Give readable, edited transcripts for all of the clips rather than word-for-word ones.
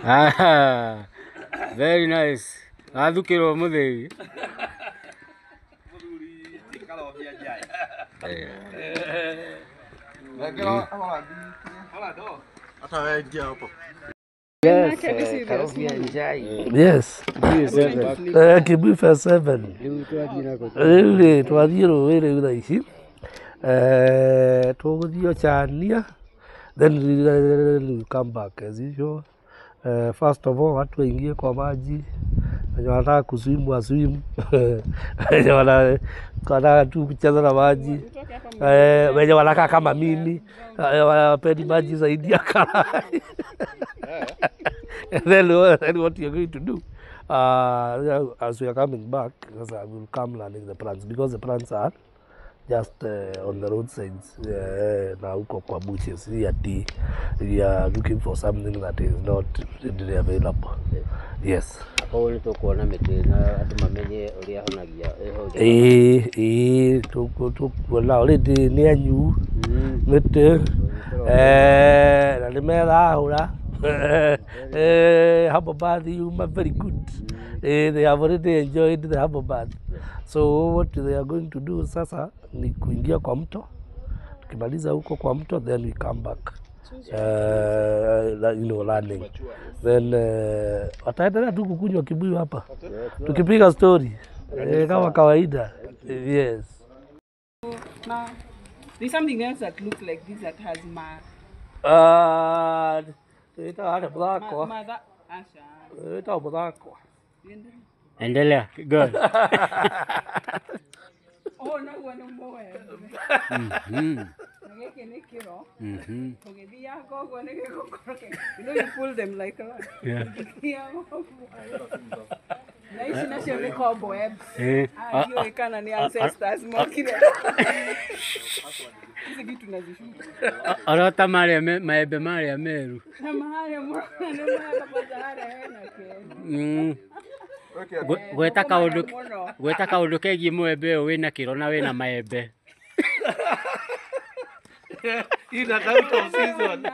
Ah, very nice. Adukiro muthegi. Yes, Kibufa 7. Really, Twadiro, really, see. Togo Chania, then we'll come back as usual. First of all, watu waingie kwa maji. Wenye wanataka kuswim waswim. Wenye wanataka tu kucheza na maji. Wenye wanakaa kama mimi. Wanapendi maji zaidi ya karai. And then what you're going to do, as we are coming back, because I will come learning the plants, because the plants are just on the roadsides. Now kwa bushes, we are looking for something that is not readily available. Yes. Tukuona miti na atu mamenye uria honagia tukuona already ni anyu miti na nimerahura herbal bath. You are very good. They have already enjoyed the herbal bath. So what they are going to do sasa ni kuingia kwa mto. Tukimaliza huko kwa mto, then we come back. Learning. Then wataendelea tu kukunywa kibuyu hapa. Tukipiga story kama kawaida. Yes. Now, there's something else that looks like this that has endelea. Good. Oh, no, no more. You know, you pull them like that. Yeah. Arota maria maembe maria meru. Gweta kaundu kegie muembe uyu wina kiro na wina maembe. In and out of season.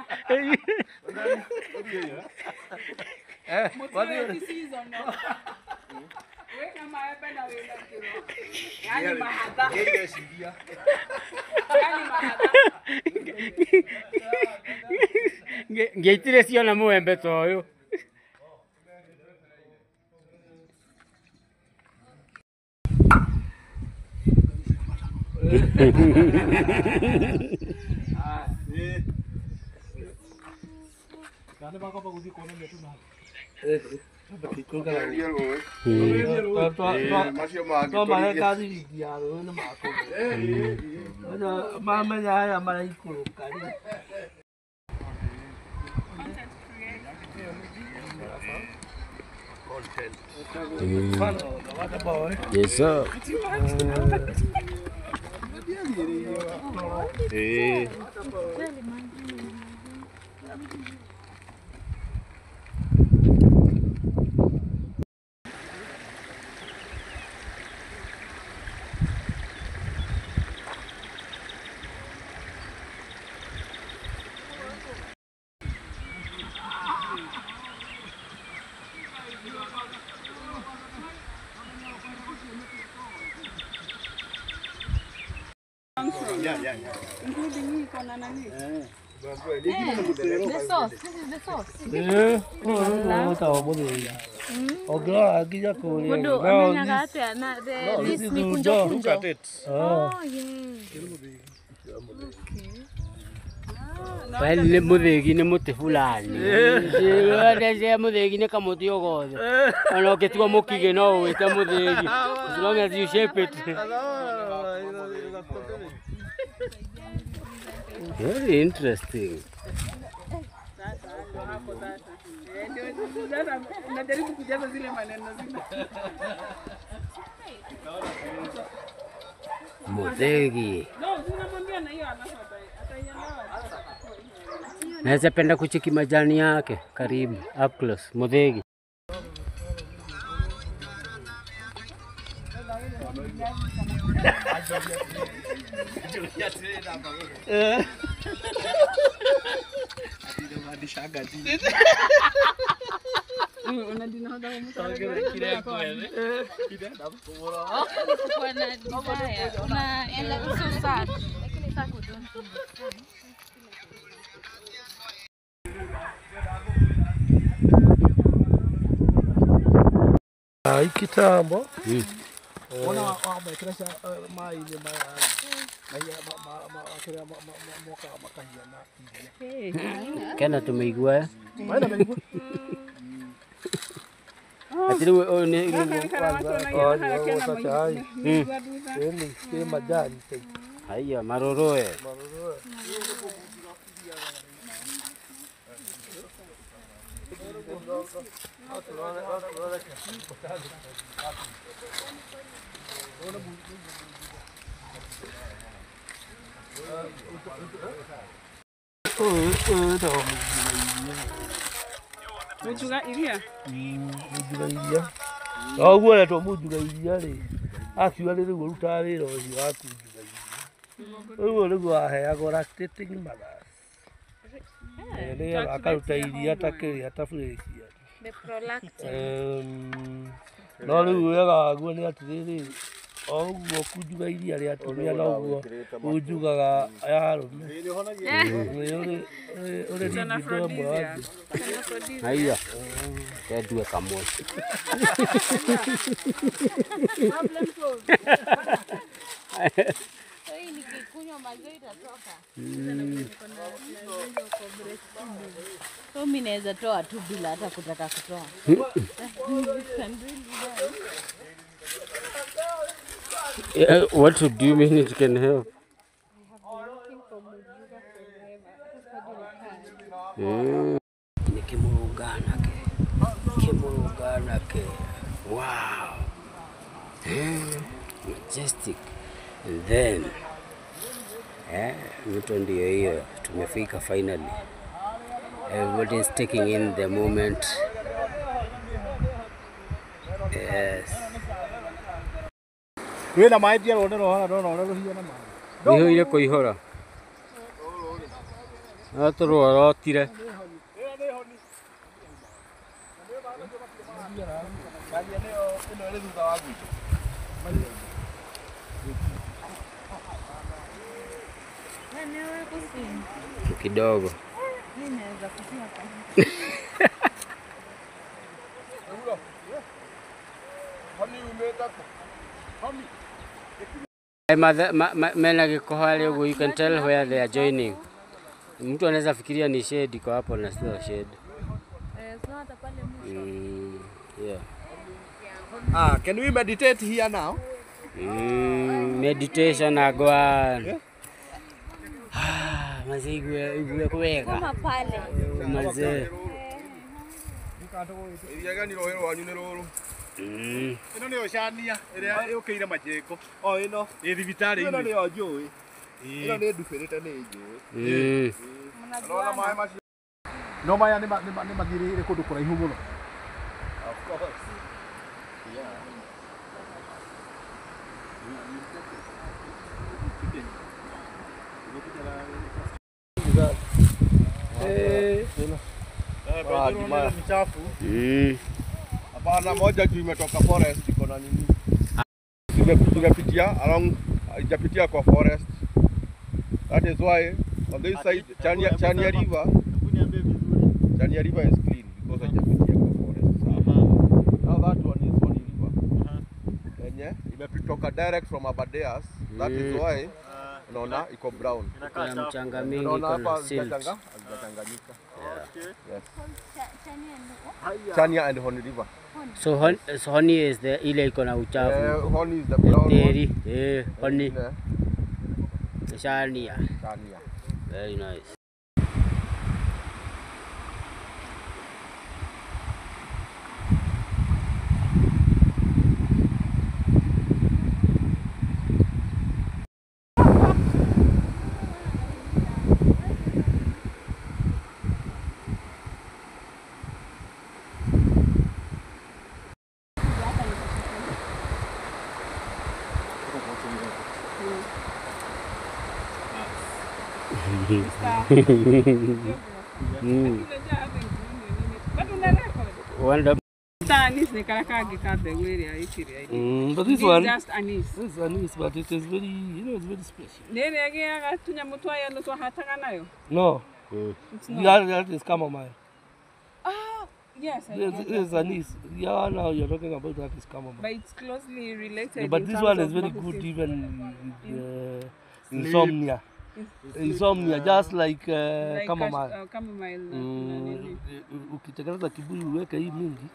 What do you season? Ngeitire ciona muembe ta uyu. Yes, sir. Yeah. Including me, Konanani. The sauce. This is the sauce. Yeah. Look at it. Oh, yeah. Well, ni muthegi ni muti fulani. Ndeze muthegi ni kamuti ogothe. Ona ukitua mukige no wite muthegi. As long as you shape it. Very interesting. Muthegi. Naweza penda kucheki majani yake karibu up close. Muthegi. Kitambo Kena tumeigua atiri ni majani haya maroroe Mujuga iria. Oguo ya to mujuga iria ri. Akiuga ri riu ruta wira ucio wa kujuga iria. Uguo riu aheagwo lactating mothers. Ni akaruta iria takiri taburecia. The prolactin. No riu wega waguo ni atiriri. Oguo kujuga iria ri atumia no guo ujugaga arume. Uri haya kedue kamwe So mimi naweza toa tu bila hata kutaka kutoa. What do you mean it can help? Kimurugana ke. Wow. Majestic. And then mito ndio hiyo tumefika finally. Everybody is taking in the moment. Yes. Wena maitia rone rohana ndona ruhia na mai. Niho ile kuihora. Atoro rotire. Kidogo. Mena kikohali huko, you can tell where they are joining. Mtu anaweza fikiria ni shade iko hapo na sio shade. Yeah. Can we meditate here now? Meditation agwan. Mazee igwe kuweka. Kama pale. Mazee. Iria gani rohero wanyu ni ruru? Ino ni oshania iria yukire majeko. Ino ni thibitari ino ni ojui. Ino ni ndubirite ni njui. Mnaona mai macio. No maya ni mathirire kundu kuraihu muno. Of course. Yeah. Ni chafu. Hapana, moja juu imetoka forest iko na nini? Tumepitia along, haijapitia kwa forest. That is why on this side Chania River is clean because haijapitia kwa forest. Now that one is Honi River. Yenye imetoka direct from Abadeas. That is why unaona iko brown. Kuna mchanga mingi, kuna silt. Hazijachanganyika. Yes. Chania and Honi River. So Honi is the ile iko na uchafu. Honi is the brown Teri, one. Honi. Chania. Chania. Very nice. Wanda. Anise ni karakagi kabe wele ya ikiri ya. But this one, just anise. this is anise, but it is very, it's very special. Nene yake agatunya mutwa ya no hatanga nayo. No, that is chamomile. Ah, yes. This is anise. Yeah, now you're talking about that is chamomile. But it's closely related. Yeah, but this one is very good even with insomnia. Insomnia, just like chamomile. Chamomile. Ukitengeneza kibuyu uweke hii mingi,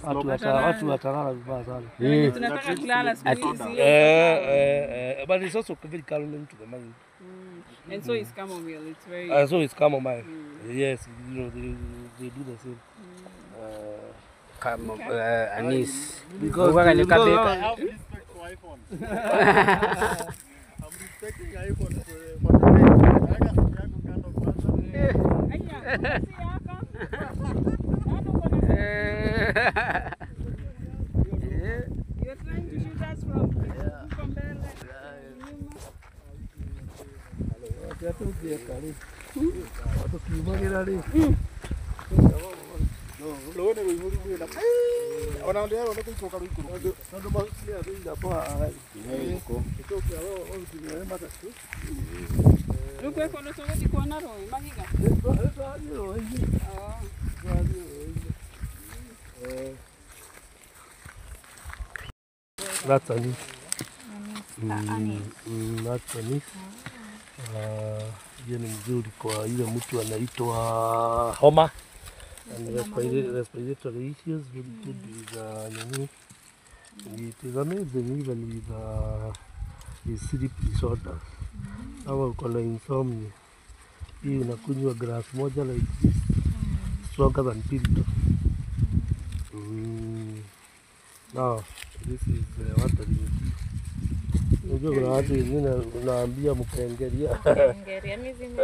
watu watalala vibaya sana. Tunataka kulala siku hizi. But it's also very calming to the mind. And so is chamomile. It's very. And so is chamomile. Yes, you know they do the same. Anise. Because I have respect for iPhone. I'm respecting iPhone for the day. You're trying to shoot us from Mbele. That's anise. That's anise. Hiyo ni mzuri kwa ile mtu anaitwa homa and respiratory issues, very good with it is amazing even with sleep disorders. Kama uko na insomnia, hii unakunywa glass moja like this, stronger than Piriton. Now this is watering tea. Unajua kuna watu wengine unaambia mkaengelia. Mkaengelia mizima.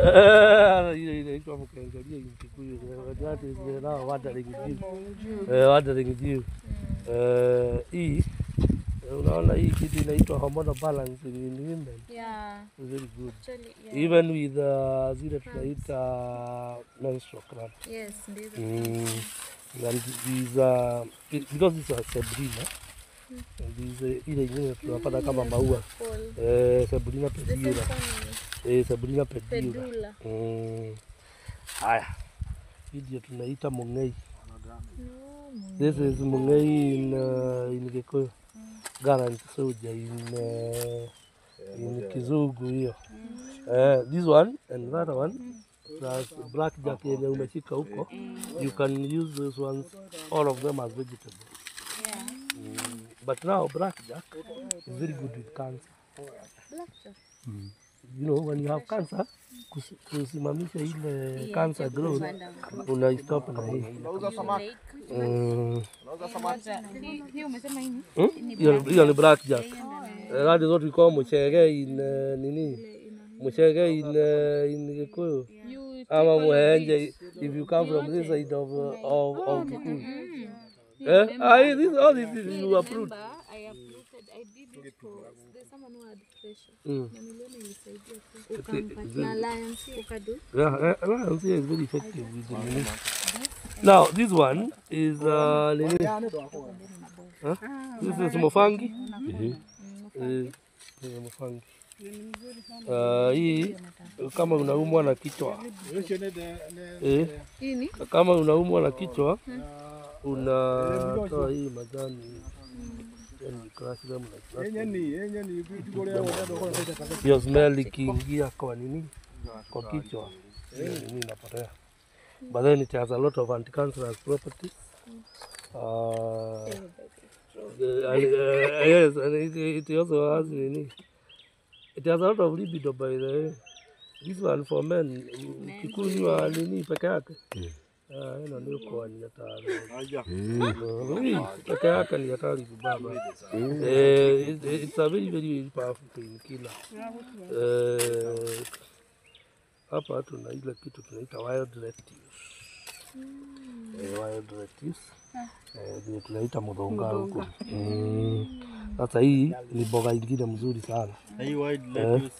Ile inaitwa mkaengelia in Kikuyu. That is now watering tea. Watering tea. Hii unaona hii kitu inaitwa hormonal balance in women. Yeah. Very good. Actually, yeah. Even with zile tunaita menstrual cramp. Yes, ndizo. And these because this is Sabrina. These ile ingine tunapata kama maua. Sabrina pedula. Sabrina pedula. Haya. Hii ndio tunaita mungei. This is mungei in Kikuyu. Garant soldier in Kizungu hiyo. This one and that one. Plus blackjack yenye umeshika huko, you can use those ones, all of them as vegetables. Yeah. But now blackjack is very good with cancer. Blackjack. You know, when you have cancer, kusimamisha ile cancer growth, unaistop na hii. Unauza samaki? Unauza samaki? Hii umesema nini? Hiyo ni blackjack. That is what we call muchege in nini? Muchege in Kikuyu. Ama muhenje if you come from this side of Kikuyu. All these things you approved. I did it for there's someone who had pressure. Na niliona ilisaidia ukampatia na alliance ukadu. Yeah, alliance is very effective with the nini. Now this one is nini? This is mofangi. Mofangi. Hii kama unaumwa na kichwa. Kama unaumwa na kichwa unatoa hii majani. Hiyo smell ikiingia kwa nini? Kwa kichwa. Nini inapotea. But then it has a lot of anti-cancerous properties. Yes, and it also has nini? It has a lot of libido by the way. This one for men, ukikunywa nini peke yake. Ina ndio kwa ni hatari. Peke yake ni hatari kubaba. It's a very very powerful painkiller. Hapa tuna ile kitu tunaita wild lettuce. Wild lettuce. Ndio tunaita mudonga huko. Sasa hii ni mboga ingine mzuri sana. Hii wild lettuce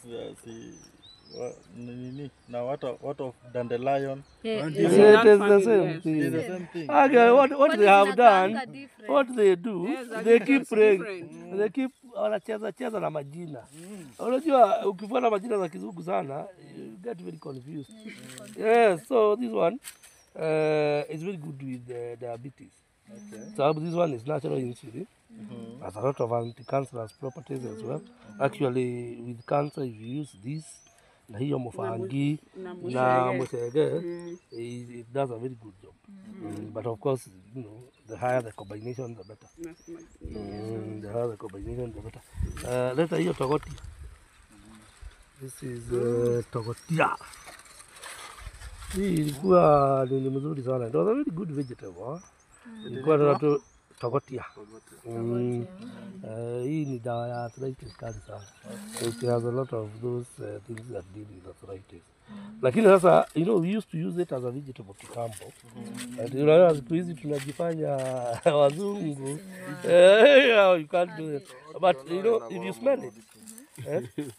Now what of dandelion? It is the same thing. It's the same thing. Okay, what they have done, different. what they do, Yes, they keep that's praying. different. They keep wanacheza na majina. Unajua ukifuata majina za kizungu sana, you get very confused. Yes, so this one is very good with diabetes. Okay. So this one is natural insulin. Has a lot of anti-cancerous properties as well. Actually, with cancer, if you use this, na hiyo mufangi na musege, it does a very good job. But of course, you know, the higher the combination, the better. The higher the combination, the better. Leta hiyo togotia. This is togotia. Hii ilikuwa ni mzuri sana. It was a very good vegetable. Ilikuwa na togotia. Hii ni dawa ya arthritis kali sana. It has a lot of those things that deal with arthritis. Lakini sasa, you know, we used to use it as a vegetable kitambo. Unaona siku hizi tunajifanya wazungu. You can't do it. But you know, if you smell it,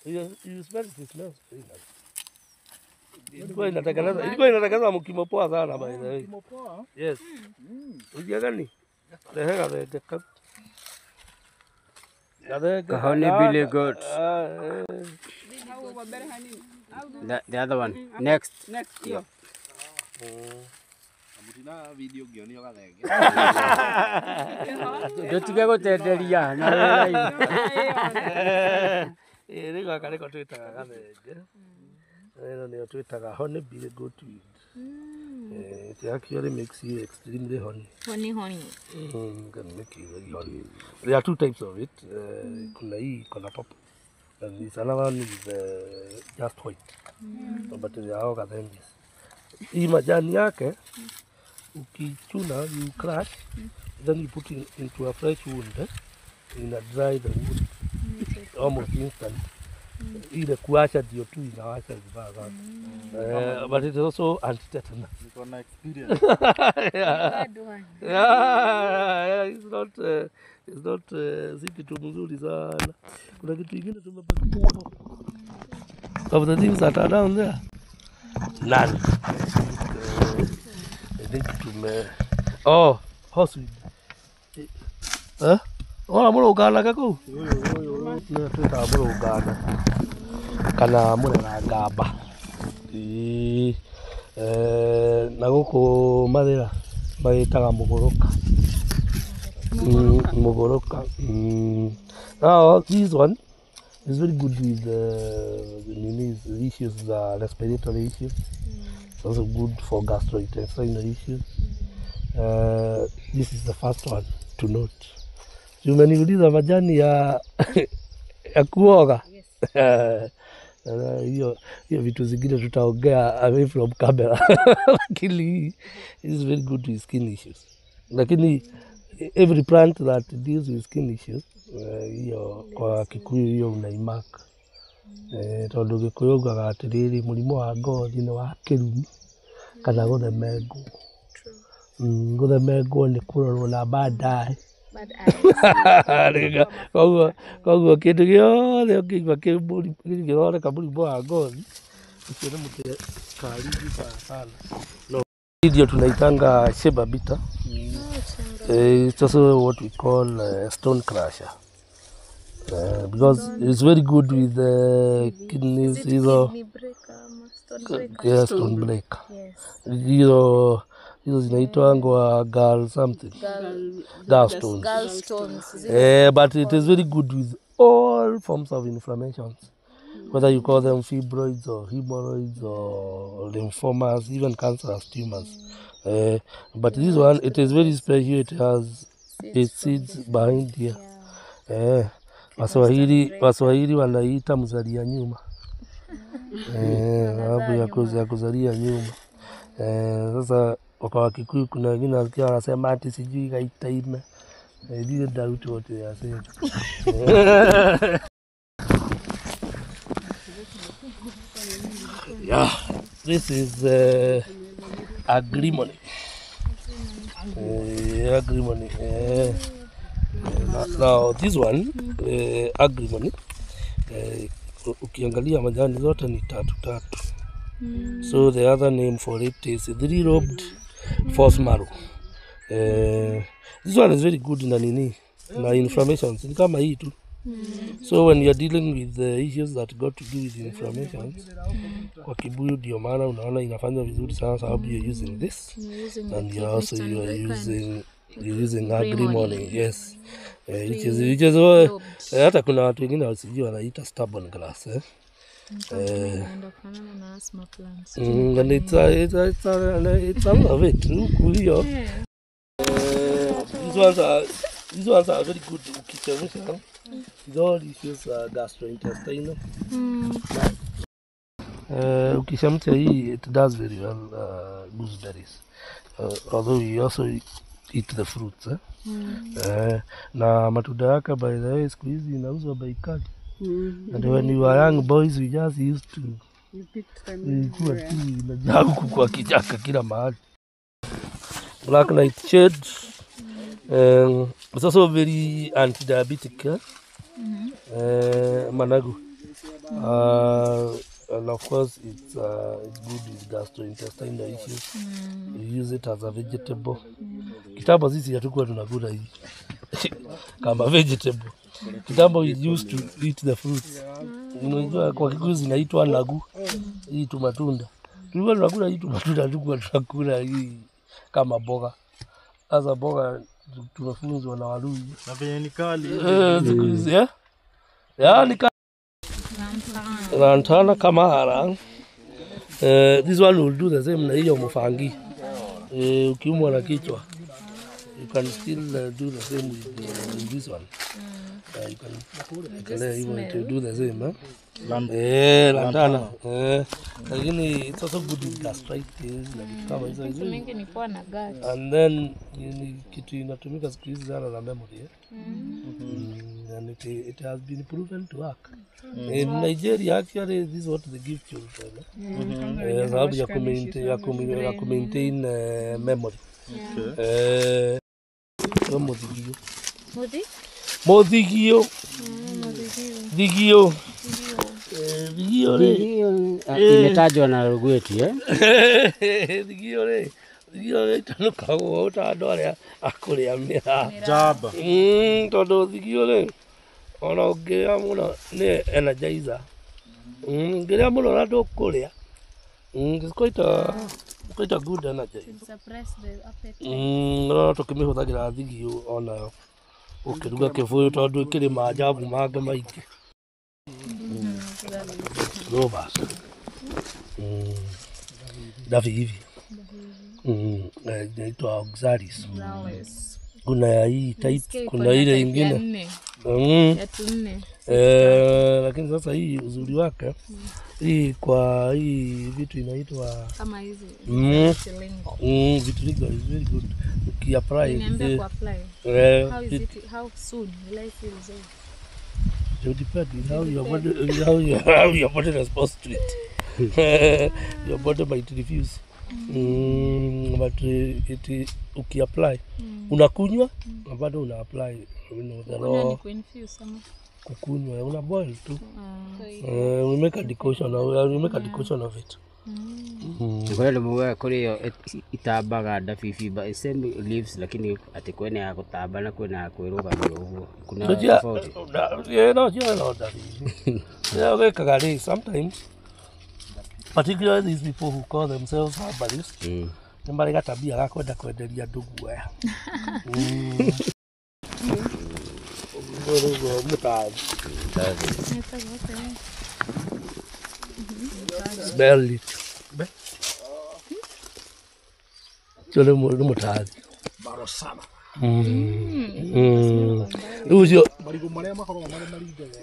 you smell it, it smells very nice. Ilikuwa inatengeneza mkimo poa sana by the way. Yes. Unajua gani? Lehega vegeka. Honey Billy goat. The other one. Next. Next year. Video ngionio gathenge. Ndotige gutenderia na Ĩĩ gaka nĩko twĩtaga gathenge. Ĩno nĩyo twĩtaga honey billy goat weed. It actually makes you extremely honey. Honey. Can make you very honey. There are two types of it. Kuna hii kuna purple. And this another one is just white. But they are all gathenges. Hii majani yake ukichuna, you crush, then you put it into a fresh wound in a dry the wound almost instant. Ile kuacha ndio tu inawasha vibaya sana. But it is also anti-tetanus. Niko na experience. Yeah, it's not si kitu mzuri sana. Kuna kitu kingine tumebaki hapo. Of the things that are down there, none. I think horseweed. Ona mũno Uganda kako? Nĩ twĩtaga mũno Uganda. Kana mũrera ngamba. Na gũkũ mathĩra magĩtaga mũgũrũka. Mũgũrũka. Now this one is very good with the issues, respiratory issues. It's also good for gastrointestinal issues. This is the first one to note. Umeniuliza majani ya kuoga. Hiyo vitu zingine tutaongea away from camera. Lakini it is very good with skin issues. Lakini every plant that deals with skin issues, hiyo kwa Kikuyu hiyo unaimaka. Tondũ Gĩkũyũ ugaga atĩrĩrĩ mũrimũ wa ngothi nĩ wa kĩrumi kana gũthemengwo. Gũthemengwo nĩ kũrorwo na bandai. Koguo kĩndũ gĩothe ũkĩigua gĩgĩthondeka mũrimũ wa ngothi ũcio nĩ mũtĩ karigi sana. Ndio tunaitanga sheba bitter. It's also what we call stone crusher. Because it's very good with the kidneys. Kidney breaker, stone breaker. Hizo zinaitwa gall something. Gallstones. But it is very good with all forms of inflammations. Whether you call them fibroids or hemorrhoids or lymphomas, even cancerous tumors. But this one, it is very special. It has its seeds behind here. Waswahili wanaita mzalia nyuma. Sababu ya kuzalia nyuma. Sasa kwa Wakikuyu kuna wengine wasikia wanasema ati sijui gaita ime. Ndio doubt wote yasema. Yeah, this is agrimony. Agrimony. Now this one, agrimony, ukiangalia majani zote ni tatu. So the other name for it is three-lobed false marrow. This one is very good na nini na inflammations ni kama hii tu. So when you are dealing with the issues that got to do with inflammations, kwa kibuyu ndio maana unaona inafanya vizuri sana sababu you're using this and you also you're using agrimony. Yes. Which is hata kuna watu wengine wasijui wanaita stubborn grass. And it's some of it. These ones are very good ukichemsha. These all issues gastrointestinal. Ukichemsha hii it does very well gooseberries. Although we also eat the fruits. Na matunda yake by the way siku hizi inauzwa bei kali. And when we were young boys we just used to ilikuwa tu inajaa huku kwa kichaka kila mahali. Black nightshade it's also very anti-diabetic. Managu. And of course it's good with gastrointestinal issues. You use it as a vegetable. Kitambo sisi hatukuwa tunakula hii kama vegetable. Kitambo we used to eat the fruits. Unajua kwa Kikuyu zinaitwa nagu. Hii tu matunda. Tulikuwa tunakula hii tu matunda, tulikuwa tunakula hii kama boga. Sasa boga tunafunzwa na Waluo. Na penye ni kali. Ni kali. Lantana kamara. This one will do the same na hiyo mfangi. Ukiumwa na kichwa, you can still do the same with this one. You can even do the same. Lantana. Lakini it's also good with gastritis. And then kitu inatumika siku hizi sana na memory. And it has been proven to work. In Nigeria actually this is what they give children. Sababu ya maintain memory. Modhigio. Digio. Imetajwa na Rugweti Digio itanuka uota dole akulia mira. Jaba. Todo digio ona ogea muno ne energizer. Ngeria muno na dokulia. It's quite a good energy. Suppress the appetite. No tukimihuthagira digio ona ukiruga kivuyo tondu kiri maajabu mange maiki. Robas. Davi hivi. Inaitwa Oxalis. Kuna hii type, kuna ile nyingine. Lakini sasa hii uzuri wake hii kwa hii vitu inaitwa kama hizi vitiligo is very good. Ukiapply niambia kuapply how soon will I feel result? It depends how your body responds to it. Your body might refuse. But ukiapply unakunywa na bado una apply the raw kukunywa una boil tu. We make a decoction of it. Kwa ndio mwe kule itabaga dafifi ba same leaves lakini ati kwene ya kutaba na kwene ya kuiruga huo kuna tofauti. No that. Yeah, okay, sometimes particularly these people who call themselves herbalists. Nambari gatabia gakwenda kwenderia ndugu aya. Smell it. Chole mutazi. Baro sana. Ujo marigo maria makorwo marinda wega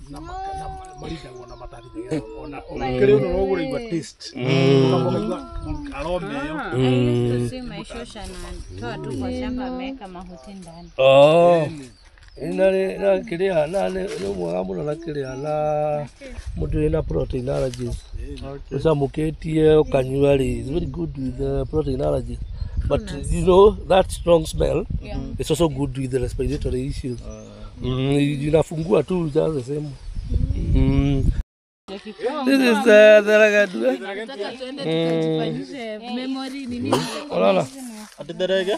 na marinda wona matari ona kire no rogura igwa taste arome yo maishosha na toa tu kwa shamba ameweka mahuti ndani. Na kiria na no mwaga muno na kiria na mutu ina protein allergies. Usamuketie ukanywa ri is very good with the protein allergies. But you know that strong smell is also good with the respiratory issues. Inafungua tu just the same. This is Tharagadu. Nataka tuende tukajifanyishe memory nini? Olala. Ati derege?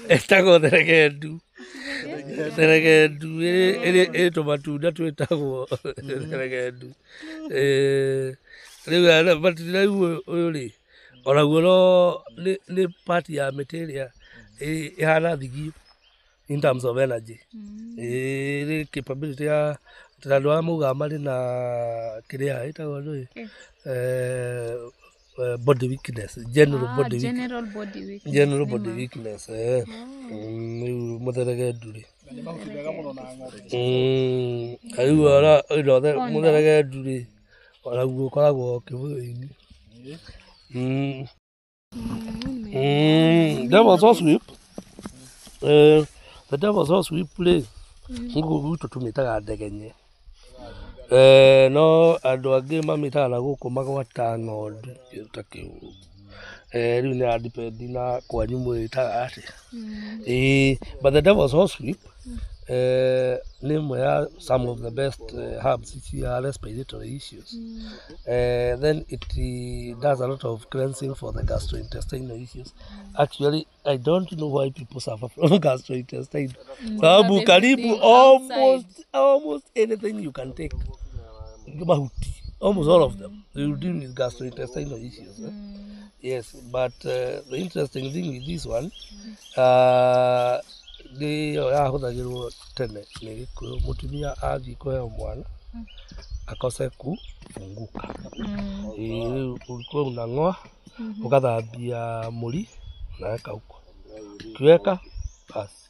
Etago Tharagadu. Tharagadu. Eto matunda twetagwo Tharagadu. Rĩu matunda ũyũ rĩ onaguo no nĩ part ya material ihana thigi in terms of energy. The capability ya tondũ wa mauga marĩ na kĩrĩa ĩtagwo ndũĩ body weakness, general body weakness. Rĩu Mũtheregendu rĩ rĩu Mũtheregendu rĩ onaguo ũkoragwo kĩbũyũ-inĩ. Devil's Horsewhip. The Devil's Horsewhip play. Ngũkũ gwitũ tũmĩtaga ndegenye. No andũ angĩ mamĩtaga na gũkũ magwata ng'ondu ta kĩũgũ. Rĩu nĩ ya-depend na kwanyu mwĩtaga atĩa. But the Devil's Horsewhip nĩ ĩmwe ya some of the best herbs cia respiratory issues. Then it does a lot of cleansing for the gastrointestinal issues. Actually, I don't know why people suffer from gastrointestinal. Sababu karibu almost anything you can take, almost all of them, they will deal with gastrointestinal issues. Yes, but the interesting thing with this one, yahũthagĩrwo tene nĩ Gĩkũyũ. Mũtumia athiĩ kũheo mwana akose kufunguka. Rĩu ulikuwa unang'oa ukathambia mũri unaweka huko, ukiweka basi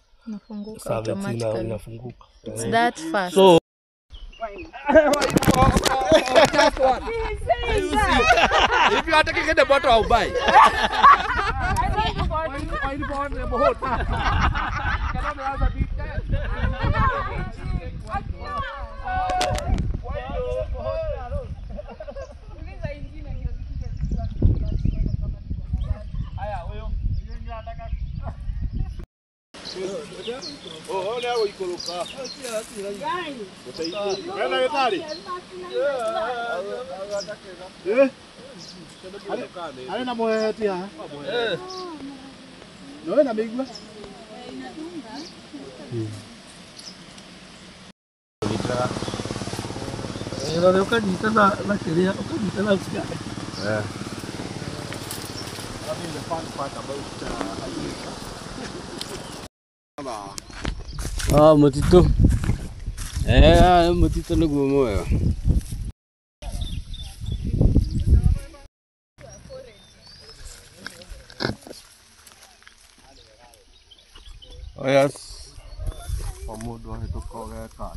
serviette inafunguka. It's that fast. So If you are taking the bottle, I'll buy. Oh, now we go look up. Mũtitũ. Mũtitũ nĩguo mwega. Oh yes. Mũndũ ahĩtũka ũgeka.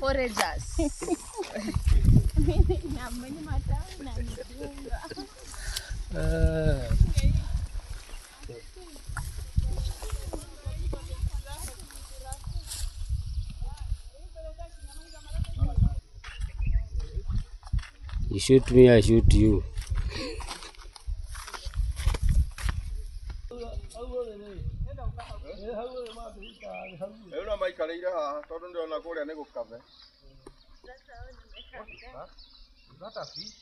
Foragers. You shoot me, I shoot you. Ĩno maikarĩire haha tondũ ndĩrona kũrĩa nĩ gũkabe. Is that a fish?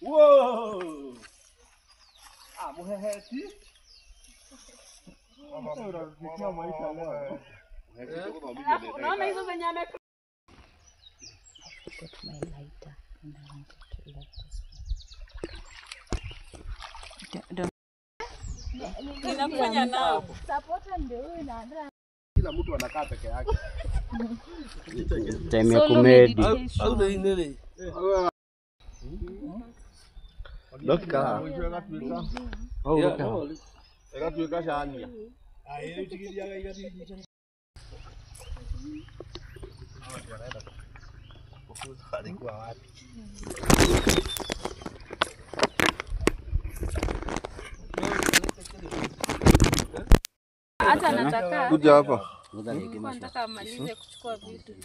Whoa! Muheheti? Unaona hizo zenye ame inafanya nao. Supporter ndio huyu na Andrea. Kila mtu anakaa peke yake. Time ya kumedi. au the inere. Dokika. Oh, Egatuĩka cania. Alikuwa wapi? Hata nataka. Kuja hapa. Nataka amalize kuchukua vitu.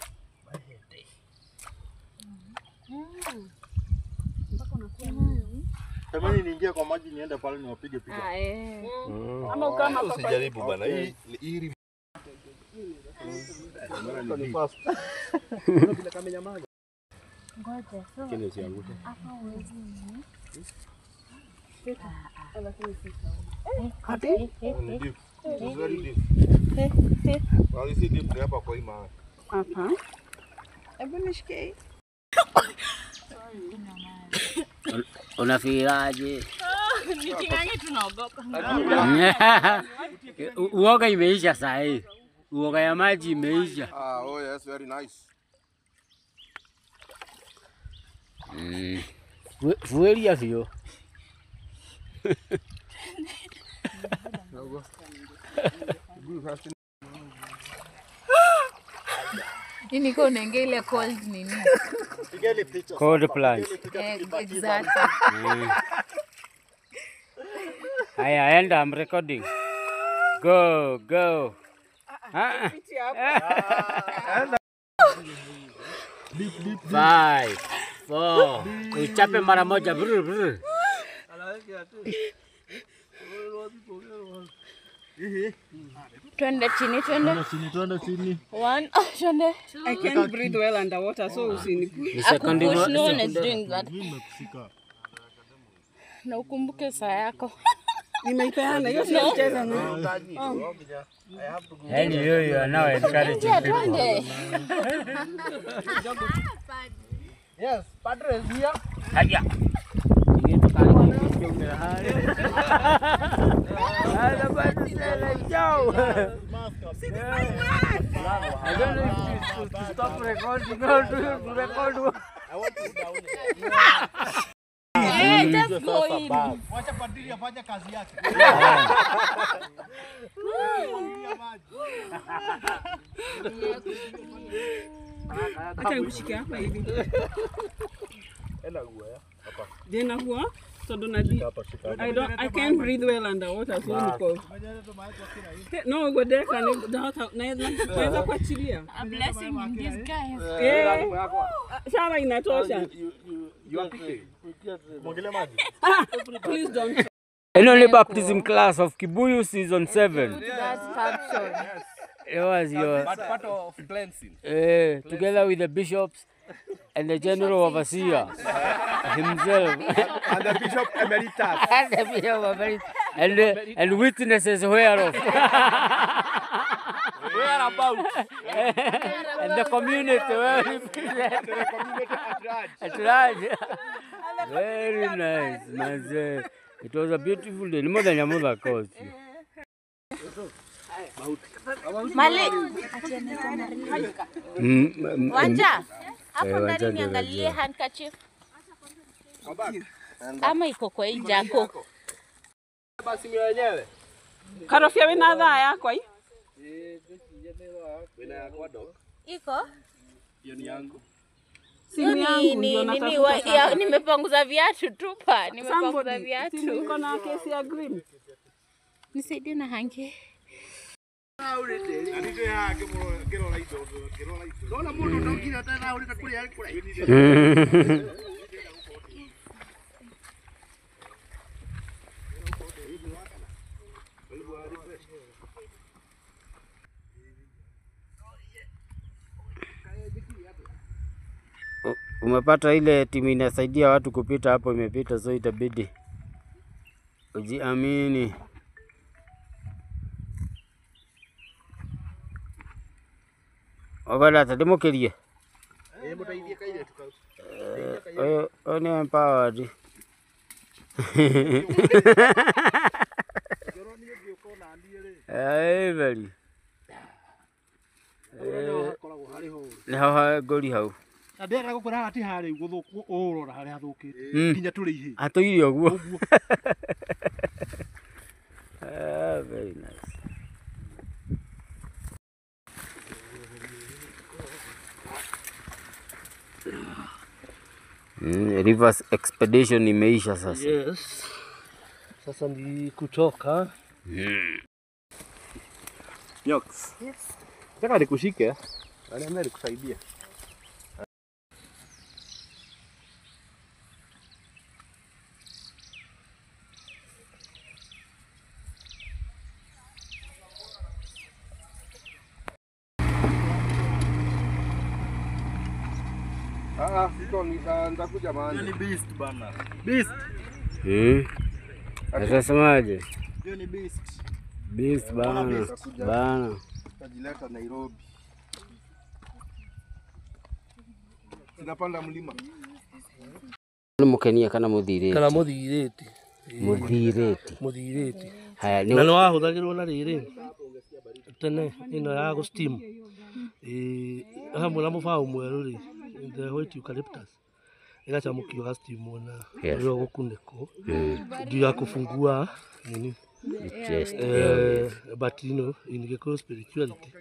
Tamani niingie kwa maji niende pale niwapige picha. Ama ukama hapa. Usijaribu bana. Hii ni fast. Bila kamenya maji. Ngoja. Kile usiangushe. Hapa uwezi. Hadi? Very deep. Well, you see deep hapa kwa hii mahali. Hapa. Hebu nishike. Unafikiraje? Nikinyange tunaogopa. Uoga imeisha saa hii. Uoga ya maji imeisha. Oh yes, very nice. Fueli afio. Nini kwa unaingia ile cold nini? Cold plunge. Exactly. Haya, enda, I'm recording. Go. 5, 4. Uchape mara moja. Brr. Twende chini. One, twende. I can't breathe well underwater, so Akupush, no one is doing that. Na ukumbuke saa yako. nimeipeana hiyo sio kucheza na. Yaani you are now encouraging people. Twende. Yes, padre is here. Haya. Ada batu sela jauh. I don't know if to stop recording or to record. I want to down it. Hey, just go in. Wacha padri afanye kazi yake. Acha nikushike hapa hivi. Ela huwa ya. Hapa. Jena huwa todo na di. I can't breathe well underwater, so niko. No, go there can naweza kuachilia. A blessing in disguise. Shara inatosha. You are picking. Mwagile maji. Please don't. Only baptism class of Kibuyu season 7. That's caption. It was your Part of cleansing. together with the bishops and the general overseer himself. And the bishop emeritus. And the bishop emeritus. And witnesses whereof. Whereabout? And the community where we present. The community at large. At large. Very nice, man. It was a beautiful day. More than your mother caused you. Mali. Wanja. Hapo ndani niangalie handkerchief. Ama iko kwa hii jako. Basi mimi wenyewe. Karofia wina dhaa yako hii. Wina yako dog. Iko? Hiyo ni yangu. Simu yangu ndio natafuta. Nimepanguza viatu tupa. Nimepanguza viatu. Niko na kesi ya green. Nisaidie na hangi. Umepata ile timu inasaidia watu kupita hapo, imepita, so itabidi ujiamini. Ogala tademokerie. Muteithie kaire tukau. Oni empowered. Very. Neho gori hau. Na ndera gukora ati hari guthuku urora hari athukite. Kinya turi ihi. Atoire oguo. Very nice. Reverse expedition imeisha sasa. Yes. Sasa ni kutoka. Nyoks. Yes. Nataka nikushike. Niambia nikusaidie. Siko nitakuja mahali. Hiyo ni beast bana. Beast. Atasemaje? Hiyo ni beast. Beast bana. Bana. Tajileta Nairobi. Sinapanda mlima. Mukenia kana muthireti. Kana muthireti. Muthireti. Haya ni no ahuthagirwo na riri. Tene ino ya go steam. Hamwe na mubao mweru ri. The white eucalyptus. Igacamukio ga steam ona. Ndio gukuniko. Ndio ya kufungua nini? But you know, in Gikuyu spirituality,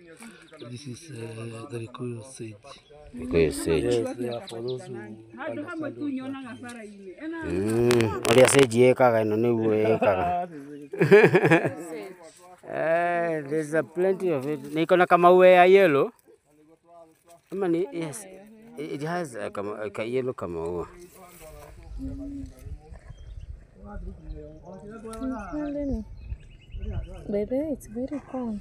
this is the Gikuyu sage. Gikuyu sage. Yes, they are for those who Oria sage yekaga ino niguo yekaga. There's a plenty of it. Niko na kama uwe ya yellow. Yes, it has a yellow kama uwe. Baby, it's very cold.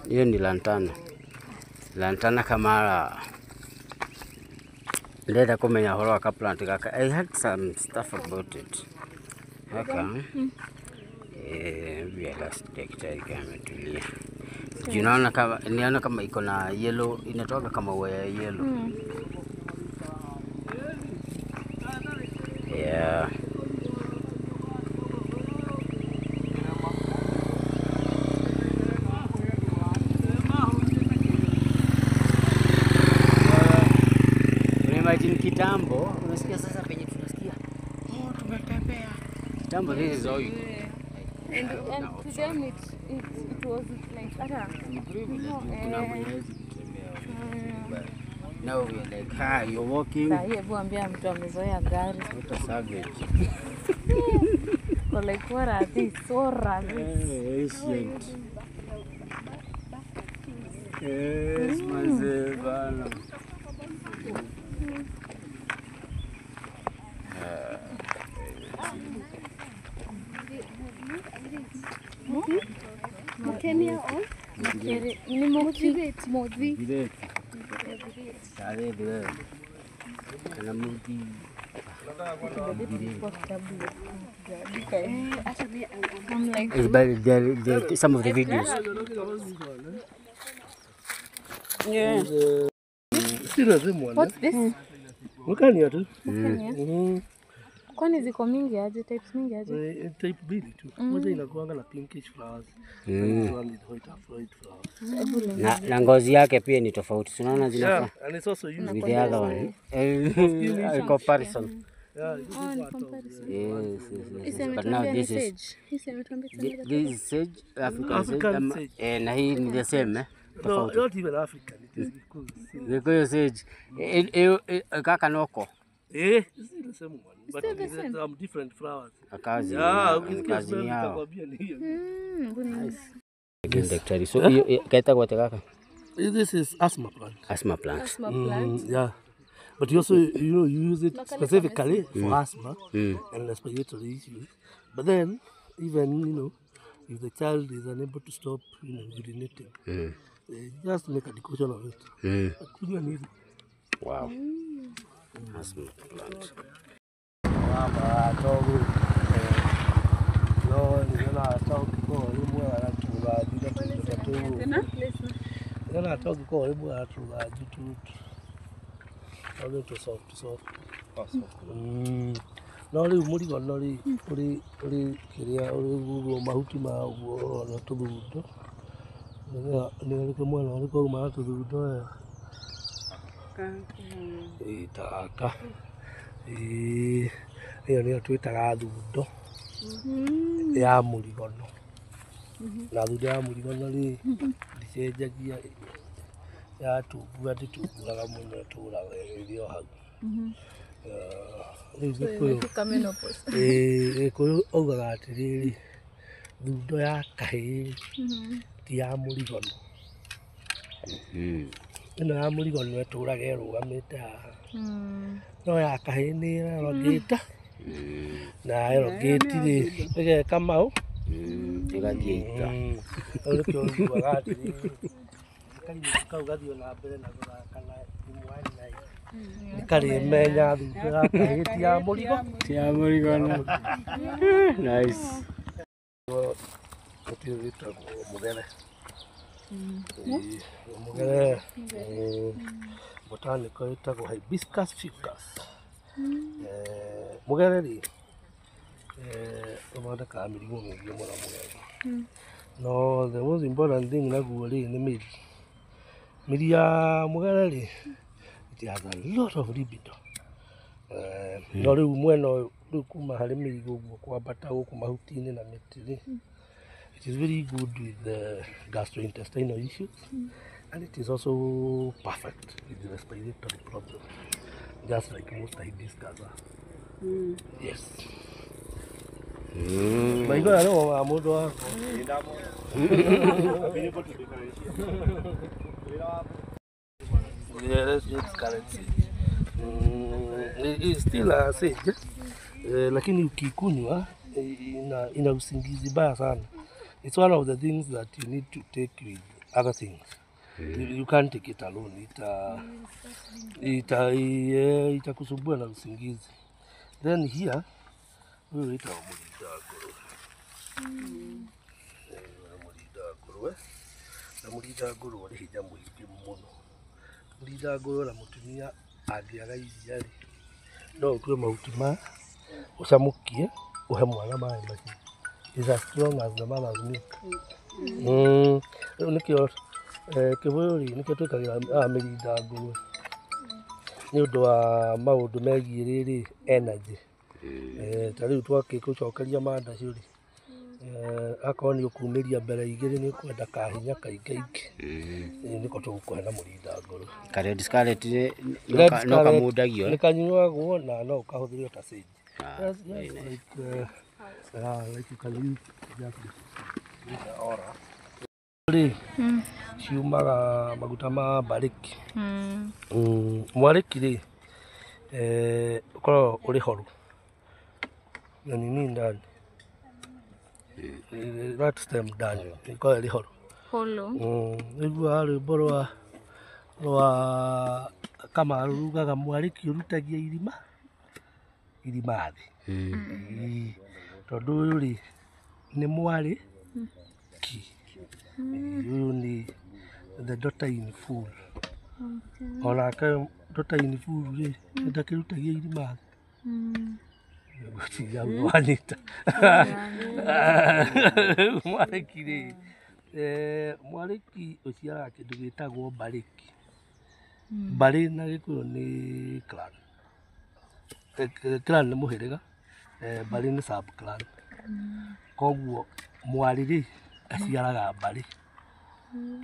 Hiyo ni lantana. Lantana kamara. Ndenda kumenya horo wa plant kaka. I had some stuff about it. Kaka. Vya last daktari kama tulia. Jinaona kama niona kama iko na yellow, inatoka kama uwe ya yellow. Yeah. Imagine kitambo, unasikia sasa penye tunasikia. Tumetembea. Kitambo this is all you. And to them it was like Now we're like, hi, you're walking. Hebu ambia mtu amezoea gari. What a savage. So like what are these? So rabbits. Ancient. Yes, manze bana. Mkenya au? Ni modhi. Sare dwe. Kana mudi. I'm like It's by some of the videos. Yeah. what's this? Mkania tu. Kwani ziko mingi aje, types mingi aje? Type mbili tu. Moja inakuanga na pinkish flowers. One is white flowers. Na ngozi yake pia ni tofauti. Unaona zinafaa. Yeah, and it's also used With the other one. In comparison. Yeah, this is what Yes. But now this is sage, African sage. Na hii ni the same, no, not even African. It is Gikuyu sage. Kaka noko. this is the same one. But it's some different flowers. Akazi. Yeah, kazi yao. Yes. Daktari. So kaita kwa kaka. This is asthma plant. Asthma plant. Yeah. But you also you use it specifically for asthma and respiratory issues. But then even if the child is unable to stop urinating, just make a decoction of it. Wow. Asthma plant. No riu murigo no ri kiria uri mahuti ma uguo na tuthundo ni ri kimwena uri ko ma tuthundo taka iyo niyo twitaga thundo ya murigono na thundo ya murigono ri ndicenjagia ya tungura nditunguraga muno turaga irio hau Imefika menopause. Gĩkũyũ augaga atĩrĩrĩ, thundo ya kahĩĩ ti ya mũrigono. Ĩno ya mũrigono ĩtũraga ĩrũgamĩte haha. No ya kahĩĩ nĩ ĩrorogĩte. Na ĩrogĩti-rĩ ĩgeka mau. Ĩgathiĩta. Rĩu nĩkĩo ũiguaga atĩrĩrĩ, kairĩtu kau gathiĩ na mbere na gũthaka na imwana karĩmenya thundo ya kahĩĩ ti ya mũrigo. Ti ya mũrigono. Nice. Ũtio wĩtagwo mũgere. Mũgere botanical wĩtagwo Hibiscus ficus. Mũgere-rĩ ũthondekaga mĩrimũ mĩingĩ mũno mũgere. No the most important thing naguo-rĩ nĩ mĩri. Mĩri ya mũgere-rĩ, it has a lot of libido. No rĩu mwena ũyũ rĩu kuma harĩ mĩri ũguo kwambata gũkũ mahuti-inĩ na mĩtĩ-rĩ, it is very good with the gastrointestinal issues, and it is also perfect with the respiratory problem, just like most hibiscus are. Yes. Maigua ya roho wa mũndũ wako. Yes, it's currency. It's still a sage, lakini ukikunywa ina usingizi baya sana. It's one of the things that you need to take with other things. You can't take it alone. Itakusumbua na usingizi. Then here, wewe ita mulidagoro. Mulidagoro. Na mulidagoro wale hija mwiki muno. Mulidagoro na mutumia angĩaga iria-rĩ, no ũtue mahuti maya ũcamũkie ũhe mwana maĩ macio. It's as strong as the mother's milk. Rĩu nĩkĩo kĩbũyũ-rĩ nĩkĩo twĩkagĩra mĩrindangũrwe nĩ ũndũ wa maũndũ megiĩ rĩrĩ energy. Ta rĩu twagĩgũcokeria mandacu-rĩ, akorwo nĩ ũkumĩria mbere igĩrĩ nĩ ũkwenda kahinya kaingaingĩ, nĩko tũgũkũhe na mũrindangũrwe. Ka red scarlet no kamundagio. Nĩ kanyuagwo na no ũkahũthĩrwo ta sage. Like you can use just this aura. Ciumaga maguta ma mbarĩki. Mwarĩki-rĩ ũkoragwo ũrĩ horu na nini ndani. That stem ndani ĩkoragwo ĩrĩ horu. Hollow. Nĩguo rwĩmbo rwa Kamaru rugaga mwarĩki ũrutagia irima thĩ. Tondũ ũyũ-rĩ nĩ mwarĩ ki. Ũyũ nĩ the daughter in full. Onake daughter in full-rĩ ndakĩrutagia irima thĩ. Gũtiga wanyita. Mwarĩki-rĩ, mwarĩki ũciaraga kĩndũ gĩtagwo mbarĩki. Mbarĩ na Gĩkũyũ nĩ clan. Clan nĩ mũhĩrĩga, mbarĩ nĩ sub clan. Koguo mwarĩ-rĩ aciaraga mbarĩ.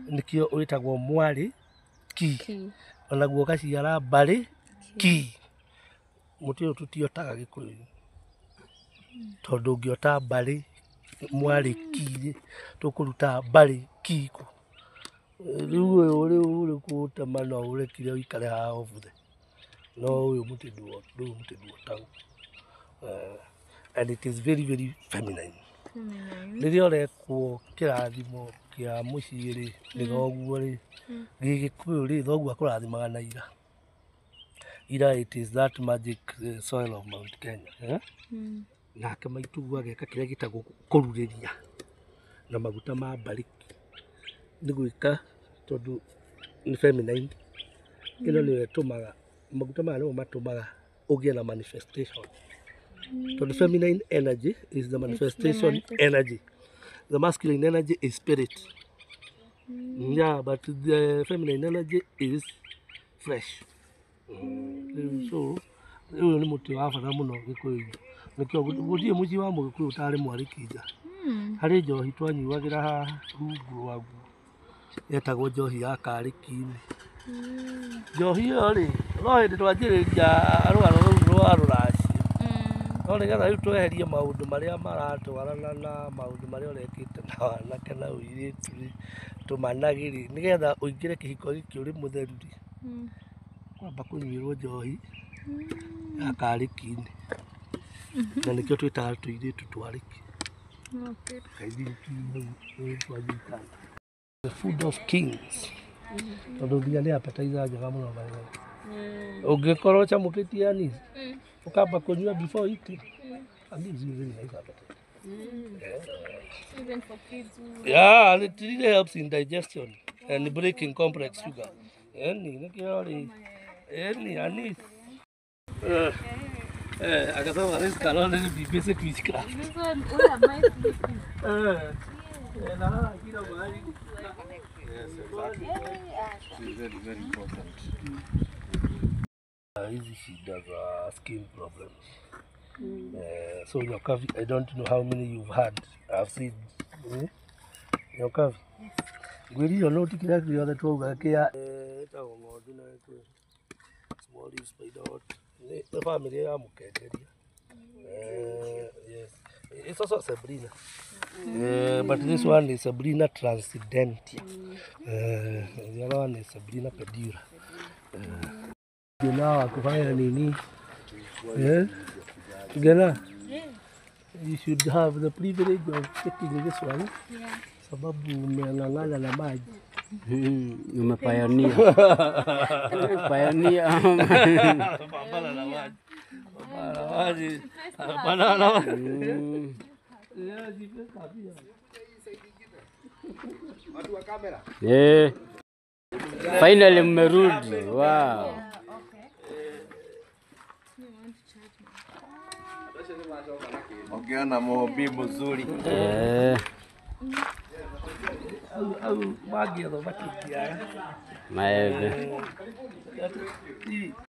Nĩkĩo wĩtagwo mwarĩ ki. Onaguo ũgaciara mbarĩ ki. Mũtĩ ũyũ tũtiotaga Gĩkũyũ-inĩ. Tondũ ũngĩota mbarĩ mwarĩ ki-rĩ, tũkũruta mbarĩ ki kũ. Rĩu ũyũ ũrĩ kũũtema no ũrekire ũikare haha ũbuthe. No ũyũ mũtĩ nduotagu. And it is very very feminine. Rĩrĩa ũrekwo kĩrathimo kĩa mũciĩ-rĩ nĩ thoguo-rĩ, Gĩgĩkũyũ-rĩ thoguo akũrathimaga na ira. Ira, it is that magic soil of Mount Kenya. Nake maitũ ageka kĩrĩa gĩtagwo kũrurĩria na maguta ma mbarĩki. Nĩ gwĩka tondũ nĩ feminine. Ĩno nĩyo ĩtũmaga maguta maya nĩmo matũmaga ũgĩe na manifestation. So the feminine energy is the manifestation energy. The masculine energy is spirit. Yeah, but the feminine energy is fresh. So, ũyũ nĩ mũtĩ wa bata mũno Gĩkũyũ-inĩ. Nĩkĩo gũtirĩ mũciĩ wa Mũgĩkũyũ ũtarĩ mwarĩki nja. Harĩ njohi twanyuagĩra haha rungu rwaguo yetagwo njohi ya karĩki-inĩ. Njohi ĩyo-rĩ no hĩndĩ twanjĩrĩria rũgano rũu rwa rũracio no nĩgetha rĩu tweherie maũndũ marĩa maratwarana na maũndũ marĩa ũrekĩte na wanake na ũirĩtu-rĩ, tũmanage-rĩ, nĩgetha ũingĩre kĩhiko gĩkĩ ũrĩ mũtheru-rĩ, kwamba kũnyuĩrwo njohi ya karĩki-inĩ, na nĩkĩo twĩtaga tũirĩtu twarĩki. The food of kings. Tondũ nginya nĩ appetizer njega mũno maitho. Ũngĩkorwo ũcamũkĩtie anise, ũkamba kũnyua before eating. Anise is really nice appetite. Even for kids who Yeah, and it really helps in digestion and breaking complex sugar. Any anise. Akasema this cannot be basic witchcraft. this one, where am I sleeping? Very important. Hizi shida za skin problems. So Nyokavi, I don't know how many you've had. I've seen. Nyokavi. Gwiri yo no tikira kiri the twauga kia ta ng'ondu na small leaf spider hot. The family ya mukenderia. Yes. It's also Sabrina. But this one is Sabrina transcendentia. The other one is Sabrina pedura. Gena kufanya nini? Yes. Gena. You should have the privilege of taking this one. Yeah. Sababu umeng'ang'ana na maji. Umepioneer. Pioneer. Pambana na maji. Pambana na maji. Pambana na maji. Watu wa kamera. Finally mmerudi. Wow. Ongea na mobi mzuri. Au maji ya makitia. Maembe.